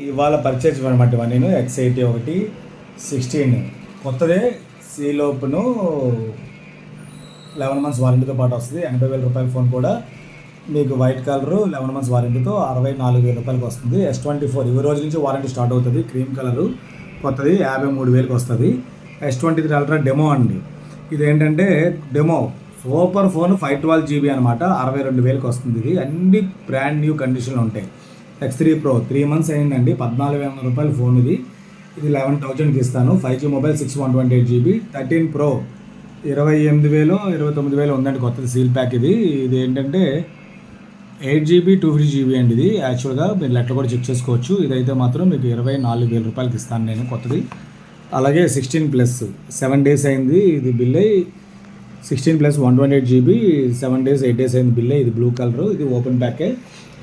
ఇవాళ పర్చేజ్ అనమాట నేను X80 ఒకటి 16 కొత్తదే సీల్ ఓపెన్ 11 మంత్స్ వారంటీతో పాటు వస్తుంది. 80,000 రూపాయల ఫోన్ కూడా మీకు వైట్ కలర్ 11 మంత్స్ వారంటీతో 64,000 రూపాయలకి వస్తుంది. S24 ఈ రోజు నుంచి వారంటీ స్టార్ట్ అవుతుంది. క్రీమ్ కలరు కొత్తది 53,000కి వస్తుంది. S23 అల్ట్రా డెమో అండి. ఇది ఏంటంటే డెమో సూపర్ ఫోన్ 512GB అనమాట. 62,000కి వస్తుంది. ఇది అన్ని బ్రాండ్ న్యూ కండిషన్లో ఉంటాయి. X3 Pro 3 మంత్స్ అయిందండి. 14,000 రూపాయల ఫోన్ ఇది 11,000కి ఇస్తాను. 5G mobile 6/128GB. 13 Pro 28,000 29,000 ఉందండి కొత్తది సీల్ ప్యాక్. ఇది ఏంటంటే 8GB 250GB అండి. ఇది యాక్చువల్గా మీరు లెటర్ కూడా చెక్ చేసుకోవచ్చు. ఇదైతే మాత్రం మీకు 24,000 రూపాయలకి ఇస్తాను నేను కొత్తది. అలాగే 16+ 7 డేస్ అయింది ఇది బిల్ అయ్యి. 16+ 128GB 7 డేస్ 8 డేస్ అయింది బిల్. ఇది బ్లూ కలర్. ఇది ఓపెన్ ప్యాకే.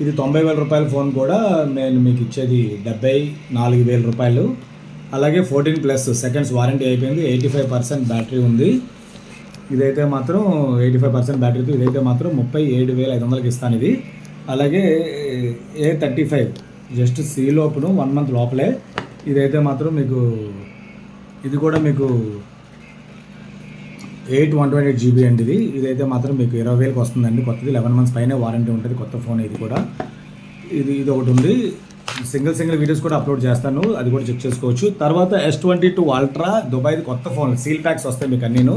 ఇది 90,000 రూపాయల ఫోన్ కూడా నేను మీకు ఇచ్చేది 74,000 రూపాయలు. అలాగే 14+ సెకండ్స్ వారంటీ అయిపోయింది. 85% బ్యాటరీ ఉంది. ఇదైతే మాత్రం 85% బ్యాటరీతో ఇదైతే మాత్రం 37,500కి ఇస్తాను ఇది. అలాగే A35 just seal open 1 month లోపలే. ఇదైతే మాత్రం మీకు ఇది కూడా మీకు 8/128GB అండి. ఇదైతే మాత్రం మీకు 20,000కి వస్తుందండి కొత్తది. 11 మంత్స్ పైన వారంటీ ఉంటుంది కొత్త ఫోన్. ఇది కూడా ఇది ఒకటి ఉంది. సింగిల్ వీడియోస్ కూడా అప్లోడ్ చేస్తాను, అది కూడా చెక్ చేసుకోవచ్చు. తర్వాత S22 అల్ట్రా దుబాయ్ది కొత్త ఫోన్ సీల్ ప్యాక్స్ వస్తాయి మీకు అన్నీను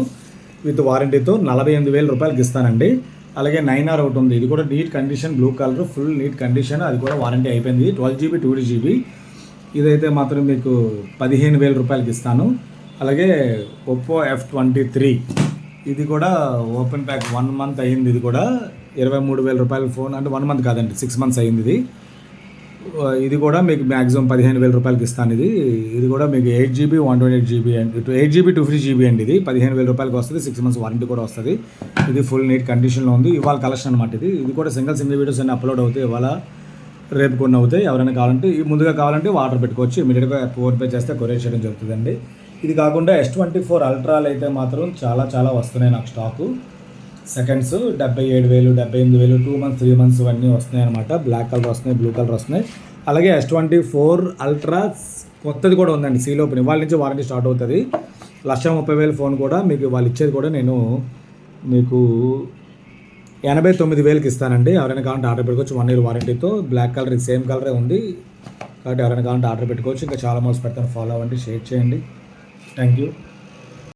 విత్ వారంటీతో 48,000 రూపాయలకి ఇస్తానండి. అలాగే 9R ఒకటి ఉంది. ఇది కూడా neat condition blue colour full neat condition. అది కూడా వారంటీ అయిపోయింది. 12GB 2GB. ఇదైతే మాత్రం మీకు 15,000 రూపాయలకి ఇస్తాను. అలాగే ఒప్పో F23 ఇది కూడా ఓపెన్ ప్యాక్ 1 మంత్ అయ్యింది. ఇది కూడా 23,000 రూపాయల ఫోన్. అంటే 1 మంత్ కాదండి 6 మంత్స్ అయ్యింది. ఇది కూడా మీకు మ్యాక్సిమం 15,000 రూపాయలకి ఇస్తాను. ఇది కూడా మీకు 8GB 128GB and 8GB 250GB అండి. ఇది 15,000 రూపాయలకి వస్తుంది. 6 మంత్స్ వారంటీ కూడా వస్తుంది. ఇది ఫుల్ నీట్ కండిషన్లో ఉంది. ఇవాళ కలెక్షన్ అనమాట. ఇది కూడా సింగిల్ వీడియోస్ అన్ని అప్లోడ్ అవుతాయి. ఇవాళ రేపు కొన్ని అవుతాయి. ఎవరైనా కావాలంటే ముందుగా కావాలంటే ఆర్డర్ పెట్టుకోవచ్చు. ఇమీడియట్గా ఫోన్పే చేస్తే కొరియర్ చేయడం జరుగుతుందండి. ఇది కాకుండా S24 అల్ట్రాలు అయితే మాత్రం చాలా వస్తున్నాయి నాకు స్టాకు. సెకండ్స్ 77,000 78,000 2 మంత్స్ 3 మంత్స్ అన్నీ వస్తున్నాయి అనమాట. బ్లాక్ కలర్ వస్తున్నాయి, బ్లూ కలర్ వస్తున్నాయి. అలాగే S24 అల్ట్రా కొత్తది కూడా ఉందండి సీల్ ఓపెన్. ఇవాళ నుంచి వారంటీ స్టార్ట్ అవుతుంది. 130,000 ఫోన్ కూడా మీకు వాళ్ళు ఇచ్చేది కూడా నేను మీకు 89,000కి ఇస్తానండి. ఎవరైనా కావాలంటే ఆర్డర్ పెట్టుకోవచ్చు 1 ఇయర్ వారంటీతో. బ్లాక్ కలర్ సేమ్ కలరే ఉంది కాబట్టి ఎవరైనా కావాలంటే ఆర్డర్ పెట్టుకోవచ్చు. ఇంకా చాలా మోడల్స్ పెడతాను. ఫాలో అవ్వండి, షేర్ చేయండి. Thank you.